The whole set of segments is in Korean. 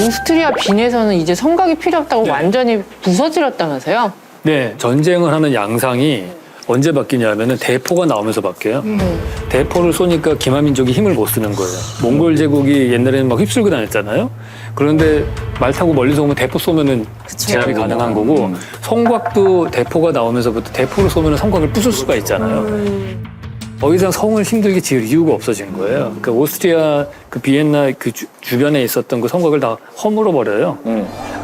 오스트리아 빈에서는 이제 성곽이 필요 없다고 네. 완전히 부서질렀다면서요? 네, 전쟁을 하는 양상이 언제 바뀌냐면은 대포가 나오면서 바뀌어요. 대포를 쏘니까 기마민족이 힘을 못 쓰는 거예요. 몽골 제국이 옛날에는 막 휩쓸고 다녔잖아요. 그런데 말 타고 멀리서 오면 대포 쏘면은 제압이 가능한 거고 성곽도 대포가 나오면서부터 대포를 쏘면은 성곽을 부술 수가 있잖아요. 더 이상 성을 힘들게 지을 이유가 없어진 거예요. 그러니까 오스트리아 그 비엔나 그 주변에 있었던 그 성곽을 다 허물어 버려요.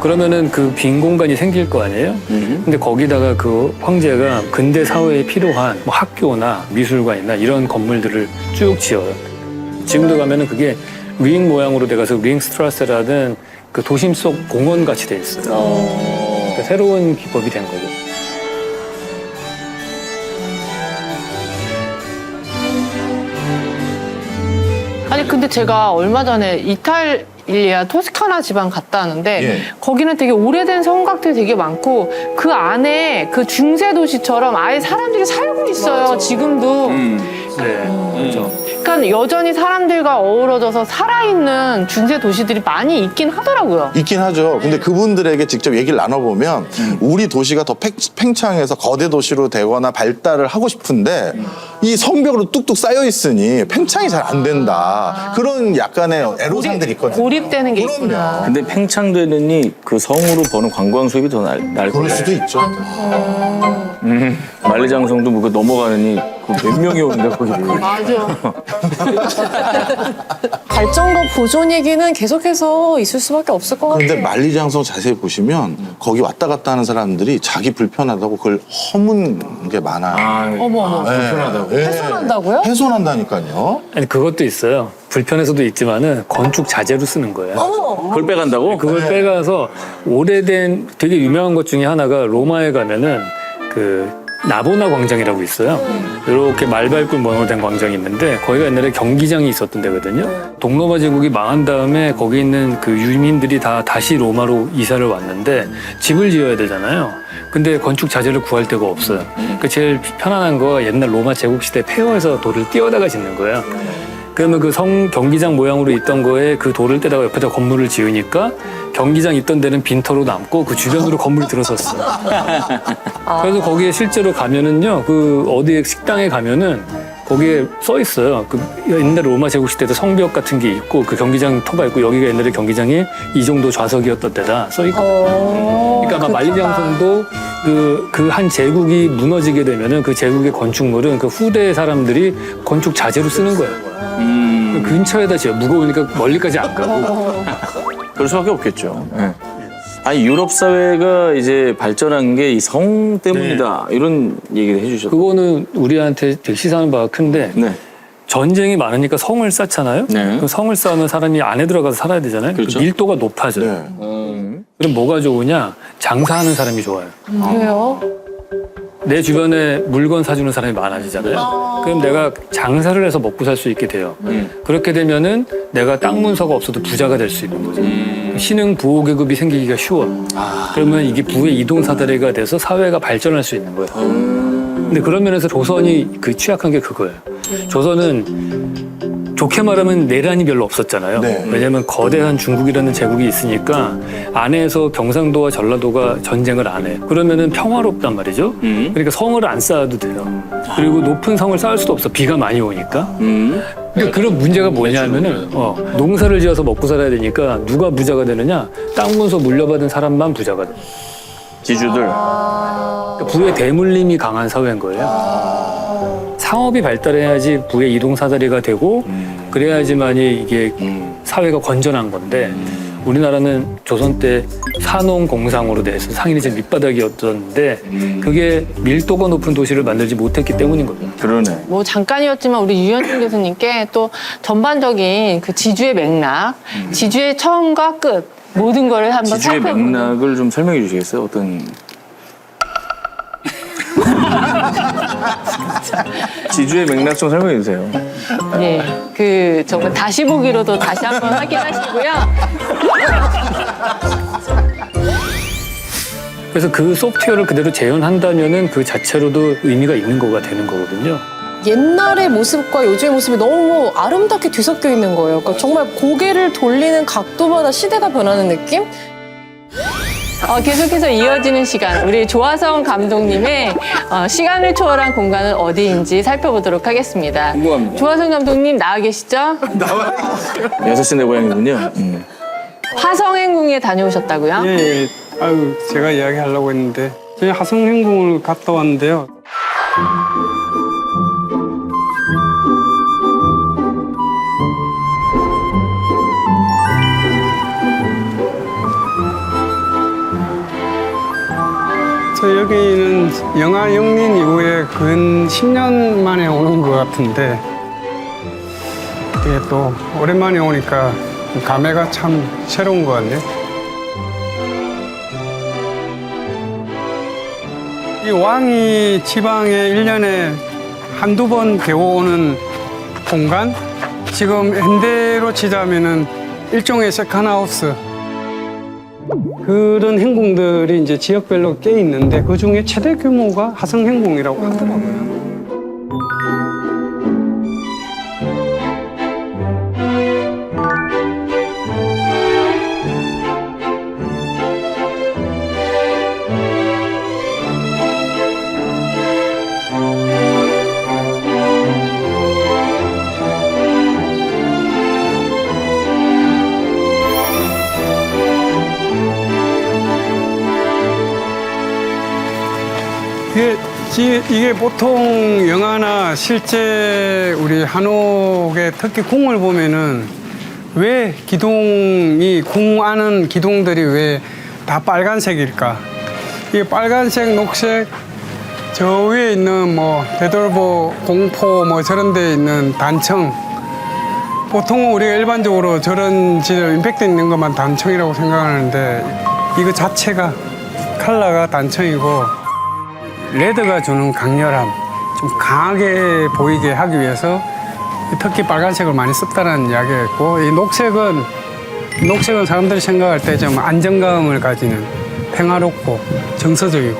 그러면은 그 빈 공간이 생길 거 아니에요? 근데 거기다가 그 황제가 근대 사회에 필요한 뭐 학교나 미술관이나 이런 건물들을 쭉 지어요. 지금도 가면은 그게 링 모양으로 돼가서 링스트라세라는 그 도심 속 공원 같이 돼 있어요. 그러니까 새로운 기법이 된 거고. 아니 근데 제가 얼마 전에 이탈리아 토스카나 지방 갔다 왔는데 예. 거기는 되게 오래된 성곽들이 되게 많고 그 안에 그 중세 도시처럼 아예 사람들이 살고 있어요. 지금도. 네, 그렇죠. 그러니까 여전히 사람들과 어우러져서 살아있는 중세 도시들이 많이 있긴 하더라고요. 있긴 하죠. 근데 그분들에게 직접 얘기를 나눠보면 우리 도시가 더 팽창해서 거대 도시로 되거나 발달을 하고 싶은데 이 성벽으로 뚝뚝 쌓여 있으니 팽창이 잘 안 된다. 그런 약간의 애로사항들이 있거든요. 고립되는 게 있구나. 근데 팽창되느니 그 성으로 버는 관광 수입이 더 날 그럴 거예요. 수도 있죠. 만리장성도 뭐 넘어가느니 몇 명이 오는데 거기를. 맞아. 발전과 보존 얘기는 계속해서 있을 수밖에 없을 것 같아요. 근데 만리장성 자세히 보시면 거기 왔다 갔다 하는 사람들이 자기 불편하다고 그걸 허문 게 많아요. 어머. 불편하다고. 훼손한다고요? 훼손한다니까요. 아니 그것도 있어요. 불편해서도 있지만은 건축 자재로 쓰는 거예요. 그걸 빼간다고? 그걸 빼가서 오래된 되게 유명한 것 중에 하나가 로마에 가면은 그 나보나 광장이라고 있어요. 이렇게 말발굽 모양으로 된 광장이 있는데 거기가 옛날에 경기장이 있었던 데거든요. 동로마 제국이 망한 다음에 거기 있는 그 유민들이 다 다시 로마로 이사를 왔는데 집을 지어야 되잖아요. 근데 건축 자재를 구할 데가 없어요. 그 제일 편안한 거 옛날 로마 제국 시대 폐허에서 돌을 띄어다가 짓는 거예요. 그러면 그 경기장 모양으로 있던 거에 그 돌을 떼다가 옆에다 건물을 지으니까 경기장 있던 데는 빈터로 남고 그 주변으로 건물이 들어섰어. 그래서 거기에 실제로 가면은요, 그 어디 식당에 가면은 거기에 써 있어요. 그 옛날 로마 제국 시대도 성벽 같은 게 있고 그 경기장 터가 있고 여기가 옛날에 경기장이 이 정도 좌석이었던 데다 써 있고. 그러니까 아마 만리장성도 그 한 제국이 무너지게 되면은 그 제국의 건축물은 그 후대 사람들이 건축 자재로 쓰는 거예요. 그 근처에다 지어 무거우니까 멀리까지 안 가고. 그럴 수밖에 없겠죠. 아니 유럽 사회가 이제 발전한 게 이 성 때문이다 이런 얘기를 해주셨죠. 그거는 우리한테 되게 시사하는 바가 큰데 네. 전쟁이 많으니까 성을 쌓잖아요. 네. 그 성을 쌓으면 사람이 안에 들어가서 살아야 되잖아요. 그렇죠. 그 밀도가 높아져요. 네. 그럼 뭐가 좋으냐? 장사하는 사람이 좋아요. 왜요? 내 주변에 물건 사주는 사람이 많아지잖아요. 그럼 내가 장사를 해서 먹고 살 수 있게 돼요. 그렇게 되면은 내가 땅 문서가 없어도 부자가 될 수 있는 거죠. 신흥 부호 계급이 생기기가 쉬워요. 그러면 이게 부의 이동 사다리가 돼서 사회가 발전할 수 있는 거예요. 근데 그런 면에서 조선이 그 취약한 게 그거예요. 조선은 좋게 말하면 내란이 별로 없었잖아요. 네. 왜냐하면 거대한 중국이라는 제국이 있으니까 안에서 경상도와 전라도가 전쟁을 안 해요. 그러면은 평화롭단 말이죠. 그러니까 성을 안 쌓아도 돼요. 그리고 높은 성을 쌓을 수도 없어. 비가 많이 오니까. 그러니까 그런 문제가 뭐냐면은 농사를 지어서 먹고 살아야 되니까 누가 부자가 되느냐? 땅 문서 물려받은 사람만 부자가 돼. 지주들. 그러니까 부의 대물림이 강한 사회인 거예요. 상업이 발달해야지 부의 이동 사다리가 되고 그래야지만이 이게 사회가 건전한 건데 우리나라는 조선 때 산농공상으로 돼서 상인이 제일 밑바닥이었었는데 그게 밀도가 높은 도시를 만들지 못했기 때문인 겁니다. 그러네. 뭐 잠깐이었지만 우리 유현진 교수님께 또 전반적인 그 지주의 맥락, 지주의 처음과 끝 모든 거를 한번 지주의 살펴보는. 맥락을 좀 설명해 주시겠어요? 어떤 지주의 맥락 좀 설명해 주세요. 예, 그 정말 다시 보기로도 다시 한번 확인하시고요. 그래서 그 소프트웨어를 그대로 재현한다면은 그 자체로도 의미가 있는 거가 되는 거거든요. 옛날의 모습과 요즘의 모습이 너무 아름답게 뒤섞여 있는 거예요. 그러니까 정말 고개를 돌리는 각도마다 시대가 변하는 느낌? 계속해서 이어지는 시간, 우리 조화성 감독님의 시간을 초월한 공간은 어디인지 살펴보도록 하겠습니다. 궁금합니다. 조화성 감독님 나와 계시죠? 6시 내 고향이군요. 화성행궁에 다녀오셨다고요? 예, 예. 아유, 제가 이야기하려고 했는데 저희 화성행궁을 갔다 왔는데요. 저 여기는 영하 영린 이후에 근 10년 만에 오는 것 같은데 이게 또 오랜만에 오니까 감회가 참 새로운 것 같네요. 이 왕이 지방에 1년에 한두 번 배워오는 공간? 지금 현대로 치자면은 일종의 세컨하우스. 그런 행궁들이 이제 지역별로 꽤 있는데 그 중에 최대 규모가 화성행궁이라고 하더라고요. 이게 보통 영화나 실제 우리 한옥의 특히 궁을 보면은 왜 기둥이 궁 안은 기둥들이 왜 다 빨간색일까? 이게 빨간색, 녹색 저 위에 있는 뭐 대돌보, 공포 뭐 저런 데 있는 단청 보통은 우리가 일반적으로 저런 지점 임팩트 있는 것만 단청이라고 생각하는데 이거 자체가 컬러가 단청이고 레드가 주는 강렬함, 좀 강하게 보이게 하기 위해서 특히 빨간색을 많이 썼다는 이야기가 있고, 이 녹색은 사람들이 생각할 때 좀 안정감을 가지는 평화롭고 정서적이고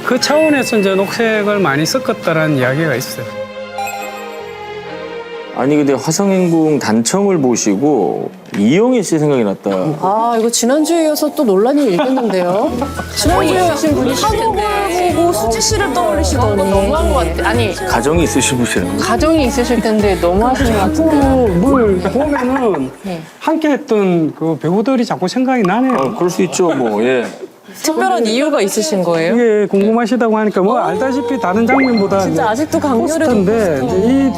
그 차원에서 이제 녹색을 많이 섞었다는 이야기가 있어요. 아니 근데 화성행궁 단청을 보시고 이영애 씨 생각이 났다. 아, 이거 지난주에 이어서 또 논란이 일겠는데요. 지난주에 있으신 분이시는데. 한옥을 보고 수지 씨를 떠올리시더니. 너무한 것 같아. 아니, 가정이 있으신 분이라는 거. 가정이 있으실 텐데 너무 하시는 것 같은데. 뭘 보면은 함께 했던 그 배우들이 자꾸 생각이 나네요. 그럴 수 있죠, 뭐. 예. 특별한 이유가 있으신 거예요? 이게 궁금하시다고 하니까 뭐 알다시피 다른 장면보다 진짜 이제 아직도 강렬해서 포스터인데 이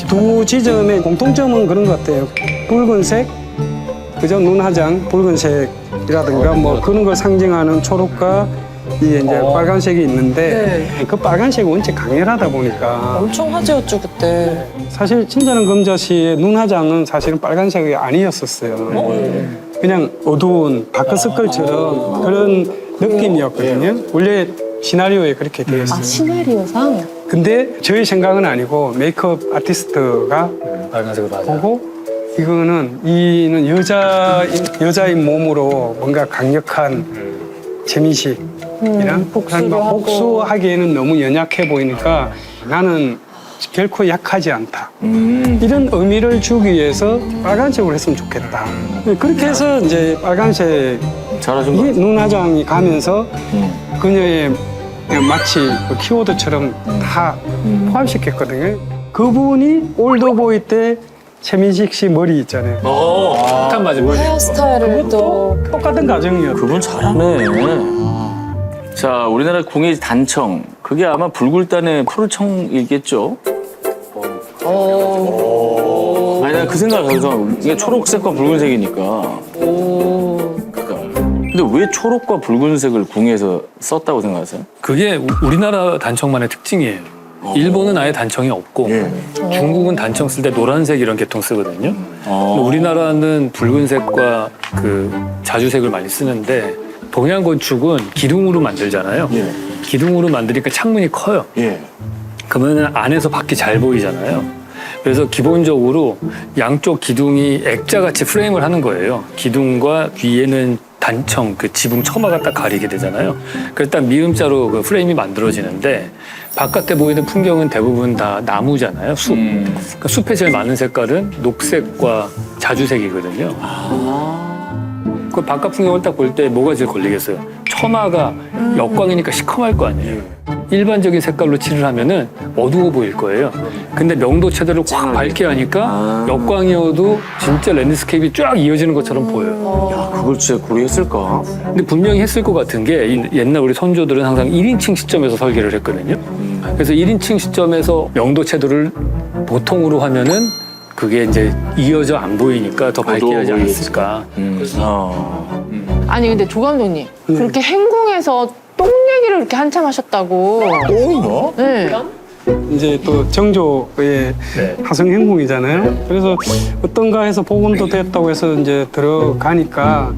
두 지점의 공통점은 그런 것 같아요. 붉은색, 그죠? 눈 화장 붉은색이라든가 뭐 그런 걸 상징하는 초록과 이게 이제 빨간색이 있는데 그 빨간색이 원체 강렬하다 보니까 엄청 화제였죠, 그때. 사실 친절한 검자 씨의 눈 화장은 사실은 빨간색이 아니었었어요. 그냥 어두운 다크서클처럼 그런 느낌이었거든요. 원래 시나리오에 그렇게 되어 있어요. 시나리오상? 근데 저희 생각은 아니고 메이크업 아티스트가 빨간색을 보고 이는 여자인 몸으로 뭔가 강력한 재미식이랑 복수하기에는 너무 연약해 보이니까 나는 결코 약하지 않다. 이런 의미를 주기 위해서 빨간색으로 했으면 좋겠다. 그렇게 해서 이제 빨간색 잘하신 거 같아요. 눈화장이 가면서 그녀의 마치 그 키워드처럼 다 포함시켰거든요. 그분이 올드보이 때 최민식 씨 머리 있잖아요. 딱 맞아. 헤어스타일을 또. 똑같은 과정이었어요. 그분 잘하네. 자, 우리나라 궁의 단청. 그게 아마 불굴단의 푸르청이겠죠? 아니, 난 그 생각을 해서 이게 초록색과 붉은색이니까. 근데 왜 초록과 붉은색을 궁에서 썼다고 생각하세요? 그게 우리나라 단청만의 특징이에요. 일본은 아예 단청이 없고 중국은 단청 쓸 때 노란색 이런 계통 쓰거든요. 근데 우리나라는 붉은색과 그 자주색을 많이 쓰는데 동양 건축은 기둥으로 만들잖아요. 기둥으로 만드니까 창문이 커요. 그러면 안에서 밖이 잘 보이잖아요. 그래서 기본적으로 양쪽 기둥이 액자같이 프레임을 하는 거예요. 기둥과 위에는 단청, 그 지붕 처마가 딱 가리게 되잖아요. 그래서 딱 미음자로 그 프레임이 만들어지는데 바깥에 보이는 풍경은 대부분 다 나무잖아요. 숲. 그러니까 숲에 제일 많은 색깔은 녹색과 자주색이거든요. 그 바깥 풍경을 딱 볼 때 뭐가 제일 걸리겠어요? 처마가 역광이니까 시커멀 거 아니에요. 일반적인 색깔로 칠을 하면은 어두워 보일 거예요. 근데 명도 채도를 확 밝게 하니까 역광이어도 진짜 랜드스케이프가 쫙 이어지는 것처럼 보여요. 야, 그걸 진짜 고려했을까? 근데 분명히 했을 것 같은 게 옛날 우리 선조들은 항상 1인칭 시점에서 설계를 했거든요. 그래서 1인칭 시점에서 명도 채도를 보통으로 하면은 그게 이제 이어져 안 보이니까 더 밝게 하지 않았을까. 아니 근데 조 감독님 그렇게 행궁에서 똥 얘기를 이렇게 한참 하셨다고. 똥이요? 네. 이제 또 정조의 네. 하성행궁이잖아요. 그래서 어떤가 해서 복원도 됐다고 해서 이제 들어가니까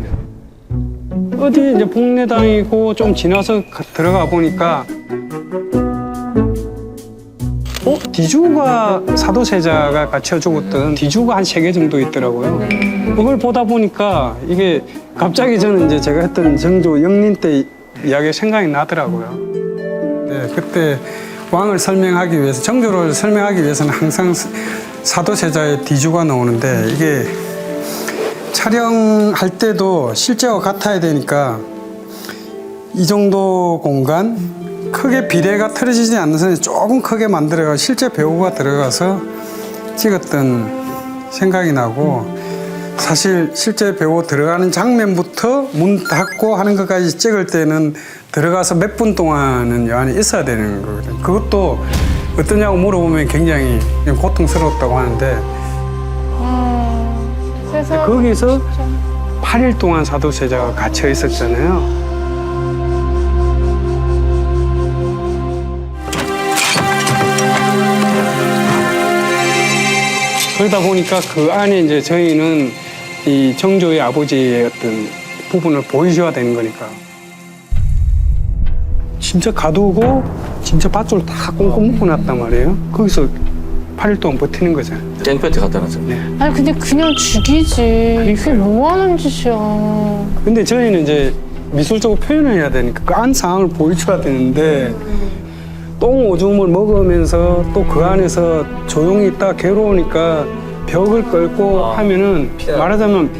어디 이제 복례당이고 좀 지나서 들어가 보니까 디주가 사도세자가 갇혀 죽었던 디주가 한 3개 정도 있더라고요. 그걸 보다 보니까 이게 갑자기 저는 이제 제가 했던 정조 영린 때 이야기가 생각이 나더라고요. 네, 그때 왕을 설명하기 위해서, 정조를 설명하기 위해서는 항상 사도세자의 디주가 나오는데 이게 촬영할 때도 실제와 같아야 되니까 이 정도 공간 크게 비례가 틀어지지 않는 선에 조금 크게 만들어가 실제 배우가 들어가서 찍었던 생각이 나고, 사실 실제 배우 들어가는 장면부터 문 닫고 하는 것까지 찍을 때는 들어가서 몇 분 동안은 여 안에 있어야 되는 거거든요. 그것도 어떠냐고 물어보면 굉장히 고통스러웠다고 하는데 세상. 거기서 8일 동안 사도세자가 갇혀 있었잖아요. 그러다 보니까 그 안에 이제 저희는 이 정조의 아버지의 어떤 부분을 보여줘야 되는 거니까. 진짜 가두고 진짜 밧줄 다 꽁꽁 묶어놨단 말이에요. 거기서 8일 동안 버티는 거잖아요. 땡볕에 갖다 놨죠. 아니 근데 그냥 죽이지. 이게 뭐 하는 짓이야. 근데 저희는 이제 미술적으로 표현을 해야 되니까 그 안 상황을 보여줘야 되는데 똥 오줌을 먹으면서 또 그 안에서 조용히 있다 괴로우니까 벽을 끌고 하면은 말하자면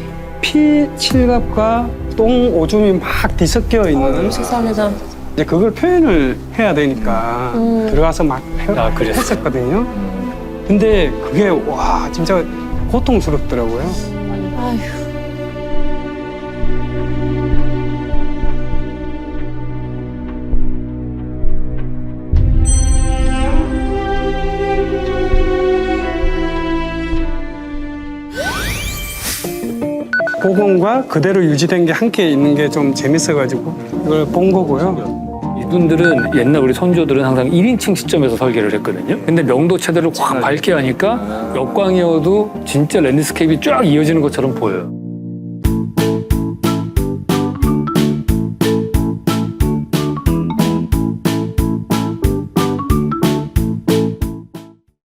피 칠갑과 똥 오줌이 막 뒤섞여 있는 세상에다. 이제 그걸 표현을 해야 되니까 들어가서 막 그랬어요. 했었거든요. 근데 그게 와 진짜 고통스럽더라고요. 아휴. 복원과 그대로 유지된 게 함께 있는 게 좀 재밌어가지고 이걸 본 거고요. 이분들은 옛날 우리 선조들은 항상 1인칭 시점에서 설계를 했거든요. 근데 명도 채도를 확 밝게 하니까 역광이어도 진짜 랜드스케이프가 쫙 이어지는 것처럼 보여요.